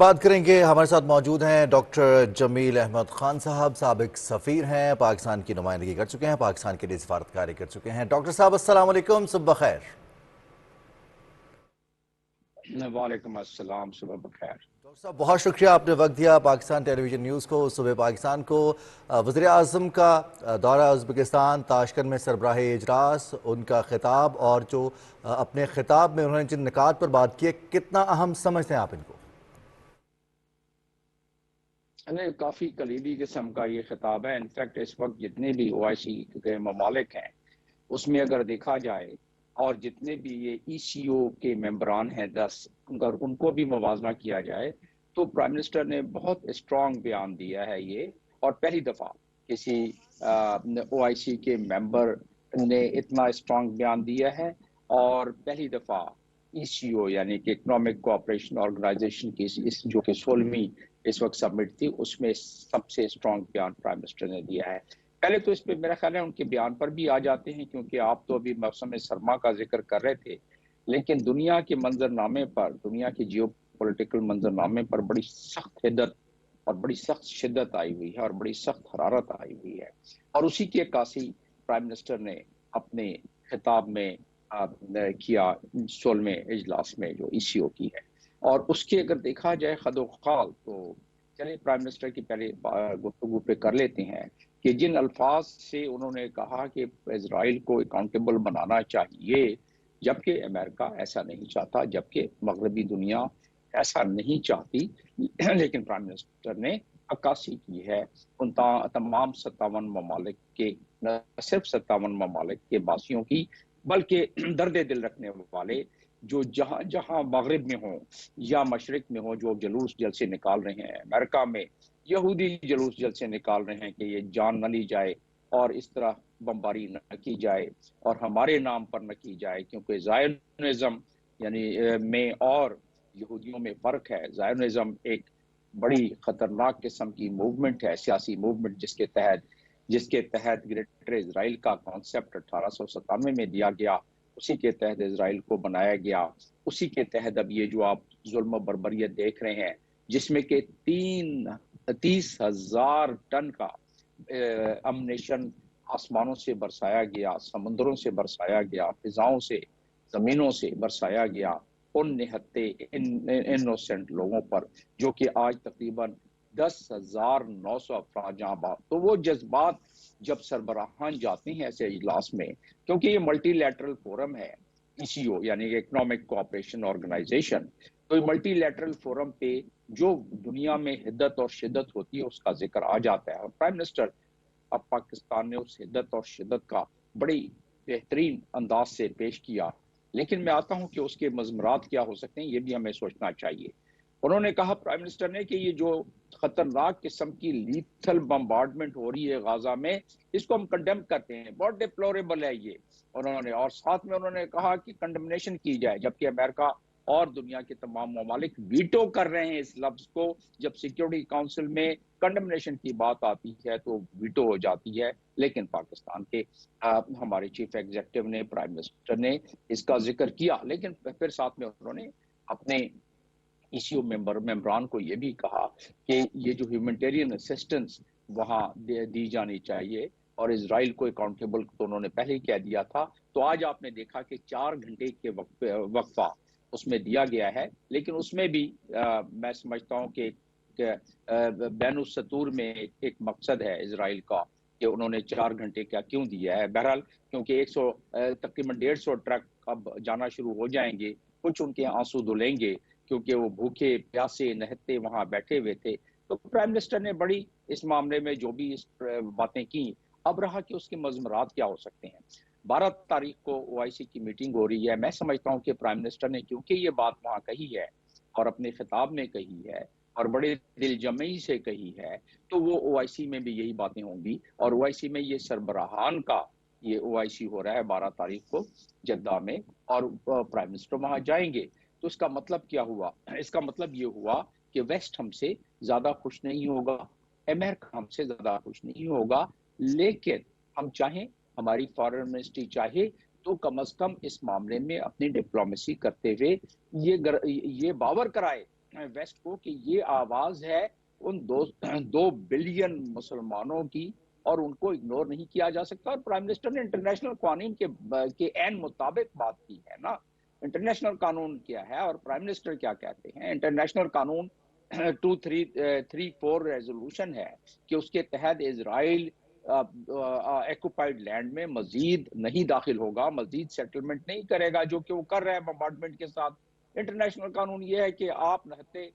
बात करेंगे। हमारे साथ मौजूद हैं डॉक्टर जमील अहमद खान साहब, साबिक सफ़ीर हैं, पाकिस्तान की नुमाइंदगी कर चुके हैं, पाकिस्तान के लिए सिफारतकारी कर चुके हैं। डॉक्टर साहब अस्सलाम वालेकुम, सुबह खैर। वालेकुम अस्सलाम, सुबह बखैर। डॉक्टर साहब बहुत शुक्रिया, आपने वक्त दिया पाकिस्तान टेलीविज़न न्यूज़ को, सुबह पाकिस्तान को। वज़ीर आज़म का दौरा उज़्बेकिस्तान, ताशकंद में सरबराह इजलास, उनका खिताब और जो अपने खिताब में उन्होंने जिन निकात पर बात की है, कितना अहम समझते हैं आप इनको? अरे काफ़ी कलीदी किस्म का ये खिताब है। इनफैक्ट इस वक्त जितने भी ओआईसी के ममालिक हैं उसमें अगर देखा जाए और जितने भी ये ईसीओ के मेंबरान हैं 10, अगर उनको भी मुवाजना किया जाए तो प्राइम मिनिस्टर ने बहुत स्ट्रांग बयान दिया है ये। और पहली दफ़ा किसी ओआईसी के मेंबर ने इतना स्ट्रांग बयान दिया है। और पहली दफ़ा ईसीओ यानी कि इकोनॉमिक कोऑपरेशन ऑर्गेनाइजेशन की इस जो कि 16वीं इस वक्त सबमिट थी उसमें सबसे स्ट्रांग बयान प्राइम मिनिस्टर ने दिया है। पहले तो इस पे मेरा ख्याल है उनके बयान पर भी आ जाते हैं, क्योंकि आप तो अभी मौसम सरमा का जिक्र कर रहे थे, लेकिन दुनिया के मंजरनामे पर, दुनिया के जियो पोलिटिकल मंजरनामे पर बड़ी सख्त हिद्दत और बड़ी सख्त शिद्दत आई हुई है और बड़ी सख्त हरारत आई हुई है। और उसी की अक्कासी प्राइम मिनिस्टर ने अपने खिताब में किया 16वें इजलास में जो ईसीओ की है। और उसके अगर देखा जाए खदोखाल तो चलिए प्राइम मिनिस्टर की पहले गुफ्तगू पे कर लेते हैं कि जिन अल्फाज से उन्होंने कहा कि इजराइल को अकाउंटेबल बनाना चाहिए, जबकि अमेरिका ऐसा नहीं चाहता, जबकि मगरबी दुनिया ऐसा नहीं चाहती, लेकिन प्राइम मिनिस्टर ने अक्कासी की है उन तमाम 57 ममालिक के, न सिर्फ 57 ममालिक के बासियों की, बल्कि दर्द दिल रखने वाले जो जहां जहां मगरिब में हो या मशरिक में हो, जो जुलूस जलसे निकाल रहे हैं। अमेरिका में यहूदी जुलूस जलसे निकाल रहे हैं कि ये जान न ली जाए और इस तरह बमबारी न की जाए और हमारे नाम पर न की जाए, क्योंकि ज़ायोनिज़्म यानी में और यहूदियों में फ़र्क है। ज़ायोनिज़्म एक बड़ी खतरनाक किस्म की मूवमेंट है, सियासी मूवमेंट, जिसके तहत ग्रेटर इजराइल का कॉन्सेप्ट 1897 में दिया गया, उसी के तहत इजराइल को बनाया गया। उसी के तहत अब ये जो आप जुल्म बर्बरियत देख रहे हैं, जिसमें के 30,000 टन का अमनेशन आसमानों से बरसाया गया, समुद्रों से बरसाया गया, फिजाओं से, जमीनों से बरसाया गया उन निहत्ते इनोसेंट लोगों पर, जो कि आज तकरीबन 10,900 अफराद जहां बात। तो वो जज्बात जब सरबराहान जाते हैं ऐसे इजलास में, क्योंकि ये मल्टीलैटरल फोरम है, ईसीओ यानी इकोनॉमिक कोऑपरेशन ऑर्गेनाइजेशन, तो ये मल्टीलैटरल फोरम पे जो दुनिया में हिद्दत और शिद्दत होती है उसका जिक्र आ जाता है। और प्राइम मिनिस्टर अब पाकिस्तान ने उस हिद्दत और शिद्दत का बड़ी बेहतरीन अंदाज से पेश किया। लेकिन मैं आता हूं कि उसके मजमरात क्या हो सकते हैं, ये भी हमें सोचना चाहिए। उन्होंने कहा प्राइम मिनिस्टर ने कि ये जो खतरनाक किस्म की लीथल बम्बार्डमेंट हो रही है गाजा में, इसको हम कंडेम करते हैं, बहुत डिप्लोरेबल है ये। उन्होंने और साथ में उन्होंने कहा कि कंडेमनेशन की जाए, जबकि अमेरिका और दुनिया के तमाम ममालिक वीटो कर रहे हैं इस लफ्ज को। जब सिक्योरिटी काउंसिल में कंडेमनेशन की बात आती है तो वीटो हो जाती है। लेकिन पाकिस्तान के हमारे चीफ एग्जीक्यूटिव ने, प्राइम मिनिस्टर ने इसका जिक्र किया, लेकिन फिर साथ में उन्होंने अपने ईसीओ मेंबरान को ये भी कहा कि ये जो ह्यूमैनिटेरियन असिस्टेंस वहां दी जानी चाहिए, और इजराइल को अकाउंटेबल तो उन्होंने पहले ही कह दिया था। तो आज आपने देखा कि 4 घंटे के वक्फा उसमें दिया गया है, लेकिन उसमें भी मैं समझता हूँ कि बैनुसतूर में एक मकसद है इजराइल का कि उन्होंने 4 घंटे का क्यों दिया है। बहरहाल क्योंकि 100 तकरीबन 150 ट्रक अब जाना शुरू हो जाएंगे, कुछ उनके आंसू धुलेंगे क्योंकि वो भूखे प्यासे नहते वहां बैठे हुए थे। तो प्राइम मिनिस्टर ने बड़ी इस मामले में जो भी इस बातें की, अब रहा कि उसके मजमरात क्या हो सकते हैं। 12 तारीख को ओआईसी की मीटिंग हो रही है। मैं समझता हूँ कि प्राइम मिनिस्टर ने क्योंकि ये बात वहां कही है और अपने खिताब में कही है और बड़े दिलजमई से कही है, तो वो ओआईसी में भी यही बातें होंगी। और ओआईसी में ये सरबराहान का ये ओआईसी हो रहा है 12 तारीख को जद्दा में, और प्राइम मिनिस्टर वहां जाएंगे। तो इसका मतलब क्या हुआ? इसका मतलब ये हुआ कि वेस्ट हमसे ज्यादा खुश नहीं होगा, अमेरिका हमसे ज्यादा खुश नहीं होगा, लेकिन हम चाहें, हमारी फॉरेन मिनिस्ट्री चाहे, तो कम अज कम इस मामले में अपनी डिप्लोमेसी करते हुए ये बावर कराए वेस्ट को कि ये आवाज है उन 2 बिलियन मुसलमानों की, और उनको इग्नोर नहीं किया जा सकता। और प्राइम मिनिस्टर ने इंटरनेशनल कानून के एन मुताबिक बात की है ना। इंटरनेशनल कानून क्या है और प्राइम मिनिस्टर क्या कहते हैं? इंटरनेशनल कानून 2334 रेजोल्यूशन है कि उसके तहत इजराइल ऑक्युपाइड लैंड में मजीद नहीं दाखिल होगा, मजीद सेटलमेंट नहीं करेगा, जो कि वो कर रहा है बम्बार्डमेंट के साथ। इंटरनेशनल कानून ये है कि आप नहते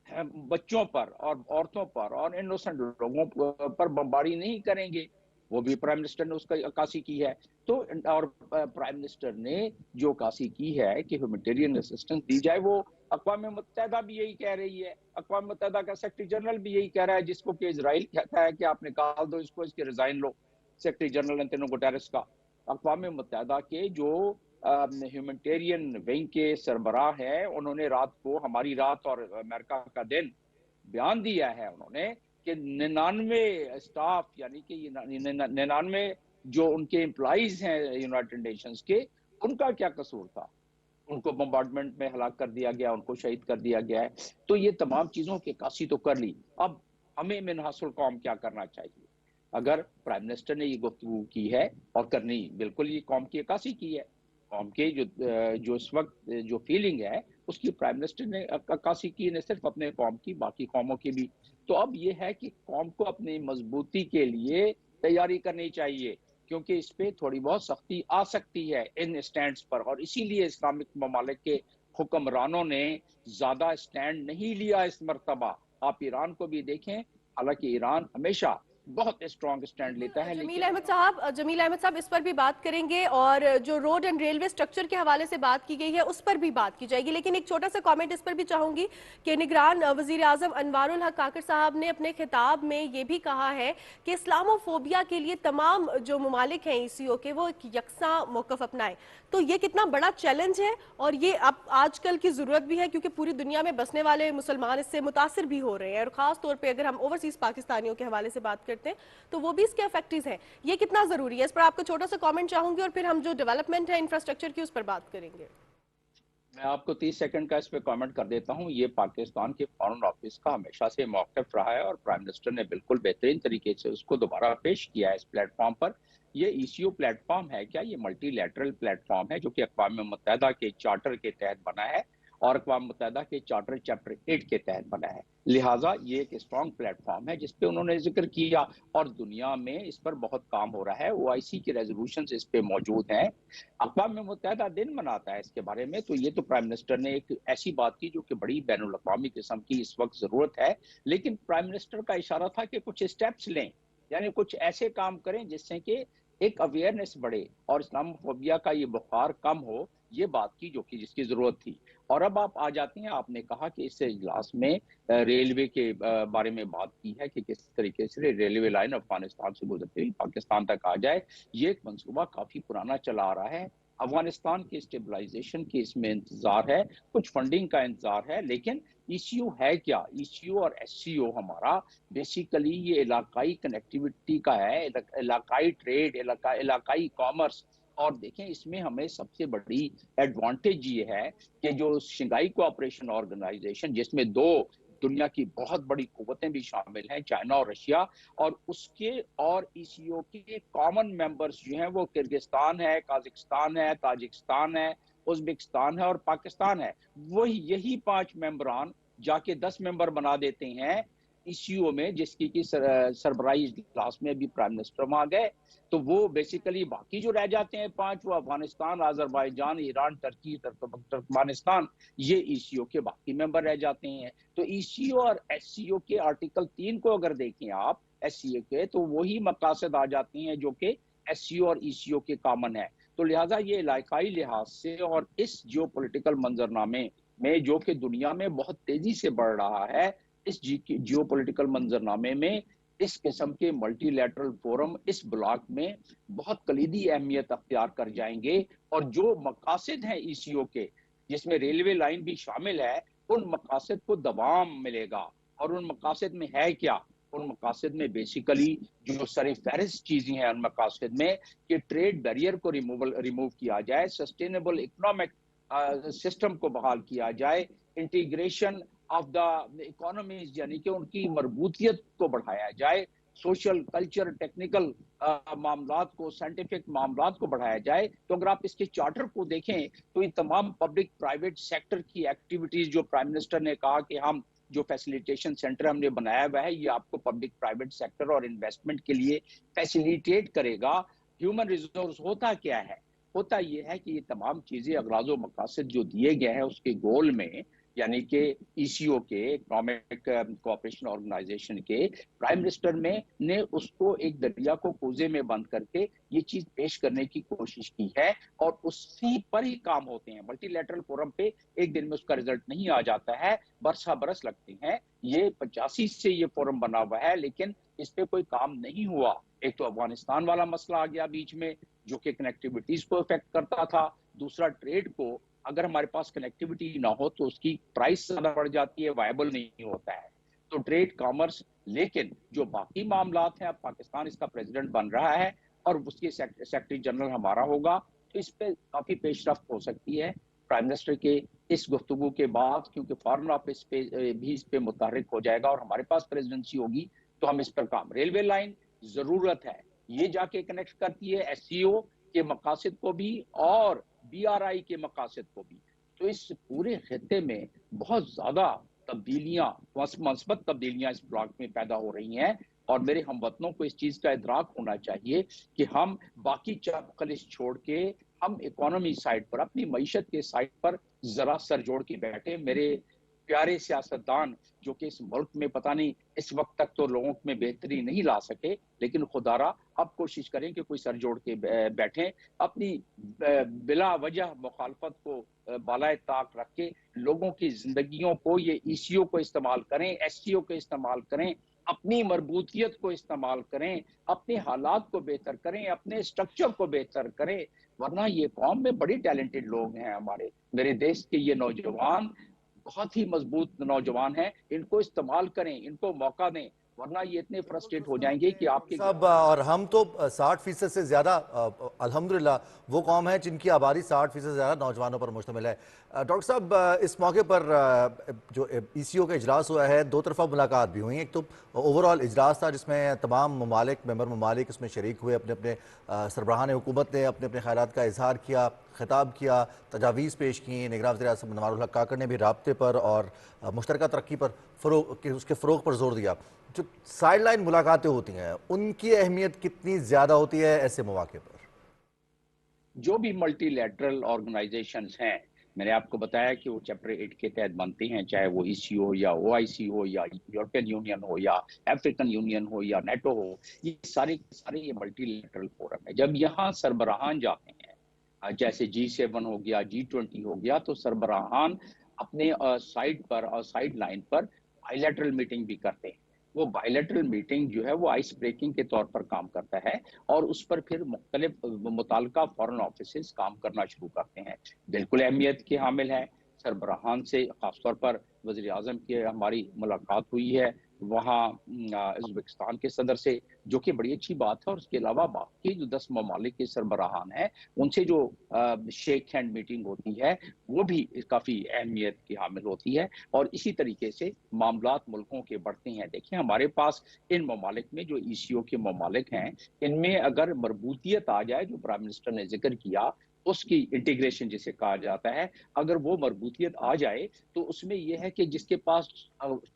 बच्चों पर और औरतों पर और इनोसेंट लोगों पर बमबारी नहीं करेंगे। वो भी प्राइम मिनिस्टर ने उसका अक्कासी की है। तो और प्राइम मिनिस्टर ने जो अक्कासी की है कि ह्यूमैनिटेरियन असिस्टेंस दी जाए, वो अक़वाम मुत्तहिदा भी यही कह रही है। अक़वाम मुत्तहिदा का सेक्रेटरी जनरल भी यही कह रहा है, जिसको कि इजराइल कहता है कि आप निकाल दो इसको, इसके रिजाइन लो, सेक्रेटरी जनरल एंटोनियो गुटेरेस का। अक़वाम मुत्तहिदा के जो ह्यूमैनिटेरियन विंग के सरबराह है, उन्होंने रात को, हमारी रात और अमेरिका का दिन, बयान दिया है उन्होंने कि 99 स्टाफ, यानी कि 99 जो उनके एम्प्लॉइज हैं यूनाइटेड नेशंस के, उनका क्या कसूर था? उनको बम्बार्डमेंट में हलाक कर दिया गया, उनको शहीद कर दिया गया है। तो ये तमाम चीजों की अक्कासी तो कर ली। अब हमें मिनहासुल कौम क्या करना चाहिए? अगर प्राइम मिनिस्टर ने ये गुफ्तगू की है और करनी, बिल्कुल ये कौम की अक्कासी की है, कौम के जो इस वक्त जो फीलिंग है उसकी प्राइम मिनिस्टर ने अक्कासी की, न सिर्फ अपने कौम की, बाकी कौमों की भी। तो अब ये है कि कौम को अपनी मजबूती के लिए तैयारी करनी चाहिए, क्योंकि इस पे थोड़ी बहुत सख्ती आ सकती है इन स्टैंड्स पर। और इसीलिए इस्लामिक ममालिक के हुक्मरानों ने ज्यादा स्टैंड नहीं लिया इस मरतबा। आप ईरान को भी देखें, हालांकि ईरान हमेशा बहुत स्ट्रॉन्ग स्टैंड लेता है, जमील लेकिन अहमद साहब इस पर भी बात करेंगे, और जो रोड एंड रेलवे स्ट्रक्चर के हवाले से बात की गई है उस पर भी बात की जाएगी। लेकिन एक छोटा सा कमेंट इस पर भी चाहूंगी कि निगरान वजीर आजम अनवारुल हक काकर साहब ने अपने खिताब में ये भी कहा है कि इस्लामोफोबिया के लिए तमाम जो ममालिक हैं ईसीओ के, वो एक यकसा मौकफ अपनाएं। तो ये कितना बड़ा चैलेंज है, और ये अब आजकल की जरूरत भी है, क्योंकि पूरी दुनिया में बसने वाले मुसलमान इससे मुतासिर भी हो रहे हैं। और खास तौर पर अगर हम ओवरसीज पाकिस्तानियों के हवाले से बात करते हैं तो वो भी इसके अफेक्टिव हैं। ये कितना जरूरी है, इस पर आपका छोटा सा कमेंट चाहूंगी, और फिर हम जो डेवलपमेंट है इंफ्रास्ट्रक्चर की उस पर बात करेंगे। मैं आपको 30 सेकंड का इस पे कमेंट कर देता हूं। ये पाकिस्तान के फॉरेन ऑफिस का हमेशा से मौक़िफ़ रहा है, और प्राइम मिनिस्टर ने बिल्कुल बेहतरीन तरीके से उसको दोबारा पेश किया है इस प्लेटफॉर्म पर। ये ईसीओ प्लेटफॉर्म है क्या? ये मल्टीलैटरल प्लेटफॉर्म है जो कि अक़वाम मुत्तहिदा के चार्टर के तहत बना है और अक़वाम मुत्तहिदा के चार्टर चैप्टर 8 के तहत बना है। लिहाजा ये एक स्ट्रॉन्ग प्लेटफॉर्म है जिस पे उन्होंने जिक्र किया, और दुनिया में इस पर बहुत काम हो रहा है। ओआईसी के रेजोल्यूशन इस पे मौजूद हैं। अक़वाम मुत्तहिदा दिन मनाता है इसके बारे में। तो ये तो प्राइम मिनिस्टर ने एक ऐसी बात की जो कि बड़ी बैनुल-अक़वामी किस्म की इस वक्त जरूरत है। लेकिन प्राइम मिनिस्टर का इशारा था कि कुछ स्टेप्स लें, यानी कुछ ऐसे काम करें जिससे कि एक अवेयरनेस बढ़े और इस्लामोफोबिया का ये बुखार कम हो। ये बात की जो कि जिसकी जरूरत थी। और अब आप आ जाते हैं, आपने कहा कि इस इजलास में रेलवे के बारे में बात की है कि किस तरीके से रेलवे लाइन अफगानिस्तान से गुजरते हुए पाकिस्तान तक आ जाए। ये एक मंसूबा काफी पुराना चला आ रहा है। अफगानिस्तान की स्टेबलाइजेशन की इसमें इंतजार है, कुछ फंडिंग का इंतजार है। लेकिन ईसीयू है क्या? ईसीयू और एससीओ हमारा बेसिकली ये इलाकाई कनेक्टिविटी का है, इलाकाई ट्रेड, इलाकाई कॉमर्स। और देखें, इसमें हमें सबसे बड़ी एडवांटेज ये है कि जो शंघाई कोऑपरेशन ऑर्गेनाइजेशन, जिसमें 2 दुनिया की बहुत बड़ी कुव्वतें भी शामिल हैं, चाइना और रशिया, और उसके और ईसीओ के कॉमन मेंबर्स जो हैं वो किर्गिस्तान है, काजाकिस्तान है, ताजिकिस्तान है, उज्बेकिस्तान है और पाकिस्तान है। वही यही 5 मेंबरान जाके 10 मेंबर बना देते हैं ईसीओ में, जिसकी की सरबराही इजलास में भी प्राइम मिनिस्टर वहां गए। तो वो बेसिकली बाकी जो रह जाते हैं 5, वो Afghanistan, Azerbaijan, Iran, Turkey, Turkmenistan, ये ईसीओ के बाकी मेंबर रह जाते हैं। तो ईसीओ और एससीओ के आर्टिकल 3 को अगर देखें आप एससीओ के, तो वही मकासद आ जाते हैं जो कि एससीओ और ईसीओ के कॉमन है। तो लिहाजा ये इलाकाई लिहाज से और इस जियोपॉलिटिकल मंजरनामे में जो कि दुनिया में बहुत तेजी से बढ़ रहा है, इस जियोपॉलिटिकल मंजरनामे में इस किस्म के मल्टीलैटरल फोरम इस ब्लॉक में बहुत कलीदी अहमियत अख्तियार कर जाएंगे। और जो मकासद हैं ईसीओ के, जिसमें रेलवे लाइन भी शामिल है, उन मकासद को दवाम मिलेगा। और उन मकासद में है क्या? उन मकासद में बेसिकली जो सर फहरिस्त चीजें हैं उन मकासद में कि ट्रेड बैरियर को रिमूव किया जाए, सस्टेनेबल इकोनॉमिक सिस्टम को बहाल किया जाए, इंटीग्रेशन ऑफ द इकोनॉमीज, यानी कि उनकी मरबूतियत को बढ़ाया जाए, सोशल, कल्चर, टेक्निकल मामलात को, साइंटिफिक मामलात को बढ़ाया जाए। तो अगर आप इसके चार्टर को देखें तो ये तमाम पब्लिक प्राइवेट सेक्टर की एक्टिविटीज, जो प्राइम मिनिस्टर ने कहा कि हम जो फैसिलिटेशन सेंटर हमने बनाया हुआ है ये आपको पब्लिक प्राइवेट सेक्टर और इन्वेस्टमेंट के लिए फैसिलिटेट करेगा। ह्यूमन रिसोर्स होता क्या है? होता यह है कि ये तमाम चीजें अगराज़ो मकासद जो दिए गए हैं उसके गोल में, यानी कि ईसीओ के, इकोनॉमिक कोऑपरेशन ऑर्गेनाइजेशन के, प्राइम मिनिस्टर में ने उसको एक दरिया को कोजे में बंद करके ये चीज पेश करने की कोशिश की है और उसी पर ही काम होते हैं। मल्टीलैटरल फोरम पे एक दिन में उसका रिजल्ट नहीं आ जाता है, बरसा बरस लगते हैं। ये 85 से ये फोरम बना हुआ है लेकिन इस पे कोई काम नहीं हुआ। एक तो अफगानिस्तान वाला मसला आ गया बीच में जो कि कनेक्टिविटीज को इफेक्ट करता था, दूसरा ट्रेड को, अगर हमारे पास कनेक्टिविटी ना हो तो उसकी प्राइस ज्यादा बढ़ जाती है, वायबल नहीं होता है। तो ट्रेड, कॉमर्स, लेकिन जो बाकी मामलात हैं, अब पाकिस्तान इसका प्रेसिडेंट बन रहा है और उसके सेक्रेटरी जनरल हमारा होगा, तो इस पे काफी पेशरफ्त हो सकती है प्राइम मिनिस्टर के इस गुफ्तगू के बाद, क्योंकि फॉरेन ऑफिस पे भी इस पे मुतहर्रिक हो जाएगा और हमारे पास प्रेसिडेंसी होगी तो हम इस पर काम। रेलवे लाइन जरूरत है, ये जाके कनेक्ट करती है एससीओ के मकासद को भी और बीआरआई के मकासद को भी। तो इस पूरे खत्ते में बहुत ज्यादा तब्दीलियां, मस्बत तब्दीलियां इस ब्लॉक में पैदा हो रही हैं और मेरे हमवतनों को इस चीज का इदराक होना चाहिए कि हम बाकी खलिश छोड़ के हम इकोनॉमी साइड पर, अपनी मईशत के साइड पर जरा सर जोड़ के बैठे। मेरे प्यारे सियासतदान जो कि इस मुल्क में पता नहीं इस वक्त तक तो लोगों में बेहतरी नहीं ला सके, लेकिन खुदारा अब कोशिश करें कि कोई सर जोड़ के बैठें, अपनी बिला वजह मुखालफत को बालाए ताक रख के लोगों की जिंदगियों को, ये ईसीओ को इस्तेमाल करें, एससीओ को इस्तेमाल करें, अपनी मरबूतियत को इस्तेमाल करें, अपने हालात को बेहतर करें, अपने स्ट्रक्चर को बेहतर करें। वरना ये कौम में बड़ी टैलेंटेड लोग हैं हमारे, मेरे देश के ये नौजवान बहुत ही मजबूत नौजवान हैं, इनको इस्तेमाल करें, इनको मौका दें, वरना ये इतने फ्रस्ट्रेट हो जाएंगे कि आपके सब और हम तो 60% से ज़्यादा अल्हम्दुलिल्लाह वो कौम है जिनकी आबादी 60% से ज़्यादा नौजवानों पर मुश्तमिल है। डॉक्टर साहब, इस मौके पर जो ईसीओ का इजलास हुआ है, दो तरफा मुलाकात भी हुई। एक तो ओवरऑल इजलास था जिसमें तमाम ममालिक, मेंबर ममालिक इसमें शरीक हुए, अपने अपने सरबराहान हुकूमत ने अपने अपने ख्यालात का इजहार किया, खिताब किया, तजावीज़ पेश की। निगरान वज़ीर आज़म नवाज़ुल हक़ काकड़ ने भी राब्ते पर और मुश्तरका तरक्की पर उसके फ़रोग़ पर जोर दिया। जो साइड लाइन मुलाकातें होती हैं उनकी अहमियत कितनी ज़्यादा होती है ऐसे मौके पर? जो भी मल्टीलैटरल ऑर्गेनाइजेशंस हैं, मैंने आपको बताया कि वो चैप्टर 8 के तहत बनती हैं, चाहे वो ईसीओ या ओआईसी हो या यूरोपियन यूनियन हो या अफ्रीकन यूनियन हो या नेटो हो, ये सारे ये मल्टीलैटरल फोरम है। जब यहाँ सरबराहान जाते हैं, जैसे G7 हो गया, G20 हो गया, तो सरबराहान अपने साइड पर और साइड लाइन पर बायलैटरल मीटिंग भी करते हैं। वो बायलैटरल मीटिंग जो है वो आइस ब्रेकिंग के तौर पर काम करता है और उस पर फिर मुख्तलिफ मुताल्लिका फॉरेन ऑफिसेस काम करना शुरू करते हैं। बिल्कुल अहमियत की हामिल है। सरबराहान से खासतौर पर वज़ीर आज़म की हमारी मुलाकात हुई है वहाँ उज़्बेकिस्तान के सदर से, जो कि बड़ी अच्छी बात है। और उसके अलावा बाकी जो 10 ममालिक के सरबराहान हैं उनसे जो शेक हैंड मीटिंग होती है वो भी काफ़ी अहमियत की हामिल होती है और इसी तरीके से मामलात मुल्कों के बढ़ते हैं। देखिए हमारे पास इन ममालिक में जो ईसीओ के ममालिक हैं, इनमें अगर मरबूतियत आ जाए, जो प्राइम मिनिस्टर ने जिक्र किया, उसकी इंटीग्रेशन जिसे कहा जाता है, अगर वो मरबूतियत आ जाए तो उसमें यह है कि जिसके पास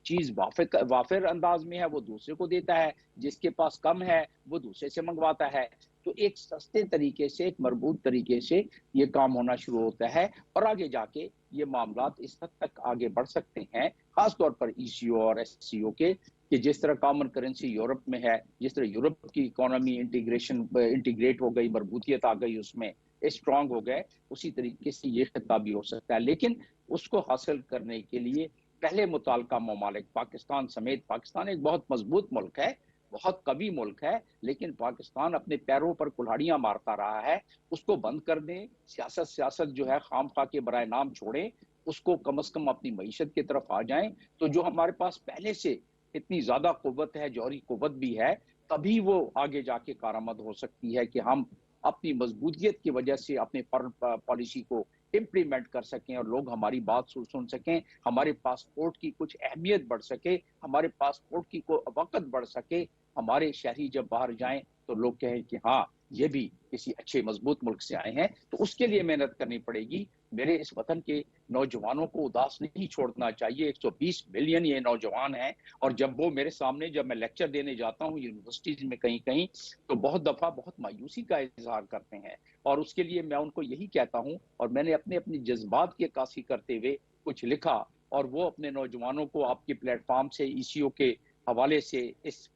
चीज़ वाफिर अंदाज में है वो दूसरे को देता है, जिसके पास कम है वो दूसरे से मंगवाता है। तो एक सस्ते तरीके से, एक मरबूत तरीके से ये काम होना शुरू होता है और आगे जाके ये मामलात इस हद तक आगे बढ़ सकते हैं, खासतौर पर ईसीओ और एससीओ के, कि जिस तरह कॉमन करेंसी यूरोप में है, जिस तरह यूरोप की इकोनॉमी इंटीग्रेट हो गई, मरबूतियत आ गई, उसमें स्ट्रांग हो गए, उसी तरीके से ये खिता भी हो सकता है। लेकिन उसको हासिल करने के लिए पहले मुताल्लिका ममालिक, पाकिस्तान समेत, पाकिस्तान एक बहुत मजबूत मुल्क है, बहुत कवी मुल्क है, लेकिन पाकिस्तान अपने पैरों पर कुल्हाड़ियां मारता रहा है, उसको बंद कर दें। सियासत जो है खाम खा के बराए नाम छोड़ें, उसको कम से कम अपनी मईशत की तरफ आ जाएं, तो जो हमारे पास पहले से इतनी ज्यादा कुव्वत है, जौहरी कुव्वत भी है, तभी वो आगे जाके कारामद हो सकती है कि हम अपनी मजबूतियत की वजह से अपने फॉरेन पॉलिसी को इम्प्लीमेंट कर सकें और लोग हमारी बात सुन सकें, हमारे पासपोर्ट की कुछ अहमियत बढ़ सके, हमारे पासपोर्ट की को वक़्त बढ़ सके, हमारे शहरी जब बाहर जाएं तो लोग कहें कि हाँ, ये भी किसी अच्छे मजबूत मुल्क से आए हैं। तो उसके लिए मेहनत करनी पड़ेगी। मेरे इस वतन के नौजवानों को उदास नहीं छोड़ना चाहिए। 120 मिलियन ये नौजवान हैं और जब वो मेरे सामने जब मैं लेक्चर देने जाता हूँ यूनिवर्सिटीज में कहीं-कहीं, तो बहुत दफा बहुत मायूसी का इजहार करते हैं और उसके लिए मैं उनको यही कहता हूँ और मैंने अपने जज्बात की अक्कासी करते हुए कुछ लिखा और वो अपने नौजवानों को आपके प्लेटफॉर्म से ईसीओ के हवाले से इस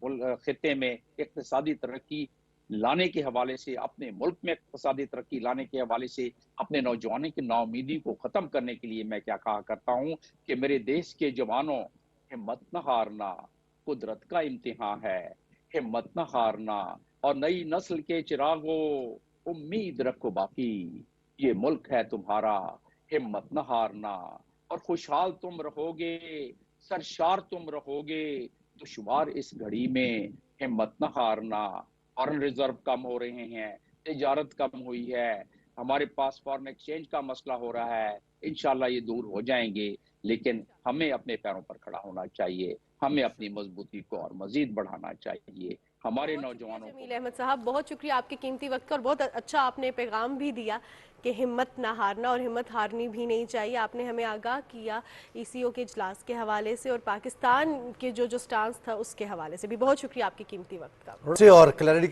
खिते में इक्तिसादी तरक्की लाने के हवाले से, अपने मुल्क में इक्तिसादी तरक्की लाने के हवाले से, अपने नौजवानों की नाउमीदी को खत्म करने के लिए मैं क्या कहा करता हूँ कि मेरे देश के जवानों, हिम्मत न हारना, कुदरत का इम्तिहान है, हिम्मत न हारना और नई नस्ल के चिरागों, उम्मीद रखो बाकी, ये मुल्क है तुम्हारा, हिम्मत न हारना और खुशहाल तुम रहोगे, सरशार तुम रहोगे, दुश्वार इस घड़ी में, हिम्मत न हारना। फॉरेन रिजर्व कम हो रहे हैं, तिजारत कम हुई है, हमारे पास फॉरेन एक्सचेंज का मसला हो रहा है, इंशाल्लाह ये दूर हो जाएंगे, लेकिन हमें अपने पैरों पर खड़ा होना चाहिए, हमें अपनी मजबूती को और मजीद बढ़ाना चाहिए। हमारे बहुत शुक्रिया नौजवानों को जमील अहमद साहब, बहुत शुक्रिया आपके कीमती वक्त का और बहुत अच्छा आपने पैगाम भी दिया कि हिम्मत ना हारना और हिम्मत हारनी भी नहीं चाहिए। आपने हमें आगाह किया ईसीओ के इजलास के हवाले से और पाकिस्तान के जो स्टांस था उसके हवाले से भी। बहुत शुक्रिया आपके कीमती वक्त का। और क्लैरिटी